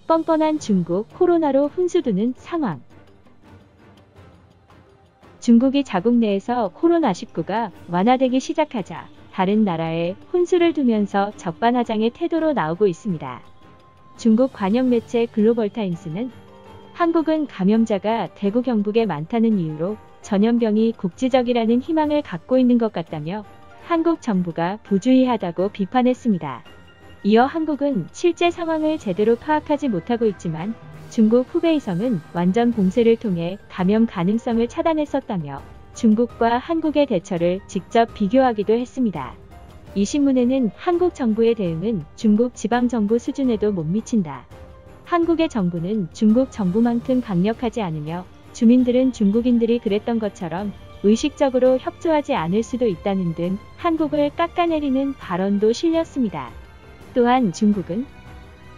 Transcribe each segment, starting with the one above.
뻔뻔한 중국 코로나로 훈수두는 상황. 중국이 자국 내에서 코로나19가 완화되기 시작하자 다른 나라에 훈수를 두면서 적반하장의 태도로 나오고 있습니다. 중국 관영 매체 글로벌타임스는 한국은 감염자가 대구 경북에 많다는 이유로 전염병이 국지적이라는 희망을 갖고 있는 것 같다며 한국 정부가 부주의하다고 비판했습니다. 이어 한국은 실제 상황을 제대로 파악하지 못하고 있지만 중국 후베이성은 완전 봉쇄를 통해 감염 가능성을 차단했었다며 중국과 한국의 대처를 직접 비교하기도 했습니다. 이 신문에는 한국 정부의 대응은 중국 지방정부 수준에도 못 미친다. 한국의 정부는 중국 정부만큼 강력하지 않으며 주민들은 중국인들이 그랬던 것처럼 의식적으로 협조하지 않을 수도 있다는 등 한국을 깎아내리는 발언도 실렸습니다. 또한 중국은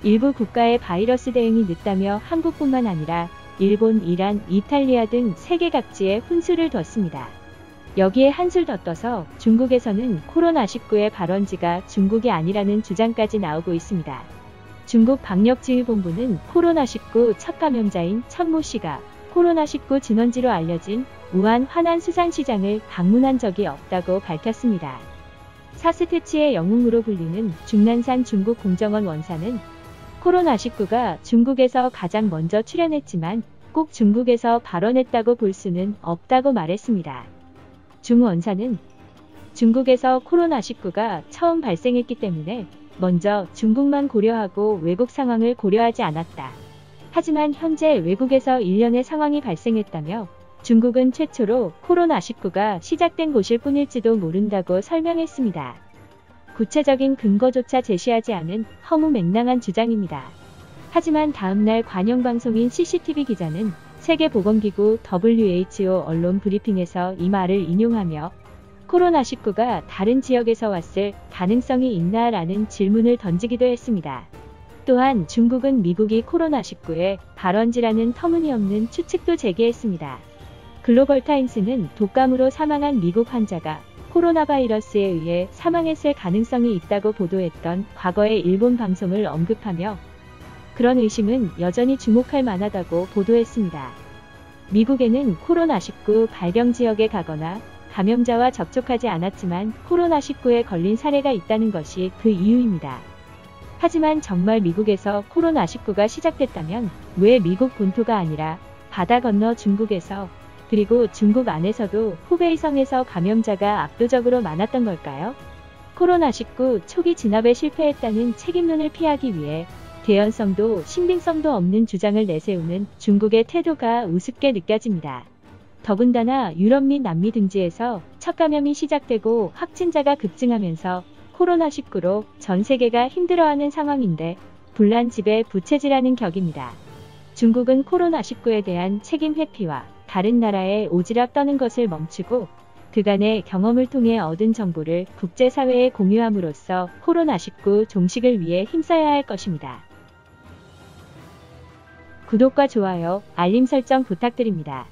일부 국가의 바이러스 대응이 늦다며 한국뿐만 아니라 일본, 이란, 이탈리아 등 세계 각지에 훈수를 뒀습니다. 여기에 한술 더 떠서 중국에서는 코로나19의 발원지가 중국이 아니라는 주장까지 나오고 있습니다. 중국 방역지휘본부는 코로나19 첫 감염자인 천모 씨가 코로나19 진원지로 알려진 우한 화난수산시장을 방문한 적이 없다고 밝혔습니다. 사스테치의 영웅으로 불리는 중난산 중국 공정원 원사는 코로나19가 중국에서 가장 먼저 출현했지만 꼭 중국에서 발원했다고 볼 수는 없다고 말했습니다. 중 원사는 중국에서 코로나19가 처음 발생했기 때문에 먼저 중국만 고려하고 외국 상황을 고려하지 않았다. 하지만 현재 외국에서 일련의 상황이 발생했다며 중국은 최초로 코로나19가 시작된 곳일 뿐일지도 모른다고 설명했습니다. 구체적인 근거조차 제시하지 않은 허무맹랑한 주장입니다. 하지만 다음날 관영방송인 CCTV 기자는 세계보건기구 WHO 언론 브리핑에서 이 말을 인용하며 코로나19가 다른 지역에서 왔을 가능성이 있나라는 질문을 던지기도 했습니다. 또한 중국은 미국이 코로나19의 발원지라는 터무니없는 추측도 제기했습니다. 글로벌타임스는 독감으로 사망한 미국 환자가 코로나 바이러스에 의해 사망했을 가능성이 있다고 보도했던 과거의 일본 방송을 언급하며 그런 의심은 여전히 주목할 만하다고 보도했습니다. 미국에는 코로나19 발병 지역에 가거나 감염자와 접촉하지 않았지만 코로나19에 걸린 사례가 있다는 것이 그 이유입니다. 하지만 정말 미국에서 코로나19가 시작됐다면 왜 미국 본토가 아니라 바다 건너 중국에서 그리고 중국 안에서도 후베이성에서 감염자가 압도적으로 많았던 걸까요? 코로나19 초기 진압에 실패했다는 책임론을 피하기 위해 개연성도 신빙성도 없는 주장을 내세우는 중국의 태도가 우습게 느껴집니다. 더군다나 유럽 및 남미 등지에서 첫 감염이 시작되고 확진자가 급증하면서 코로나19로 전 세계가 힘들어하는 상황인데 불난집에 부채질하는 격입니다. 중국은 코로나19에 대한 책임 회피와 다른 나라에 오지랖 떠는 것을 멈추고 그간의 경험을 통해 얻은 정보를 국제사회에 공유함으로써 코로나19 종식을 위해 힘써야 할 것입니다. 구독과 좋아요, 알림 설정 부탁드립니다.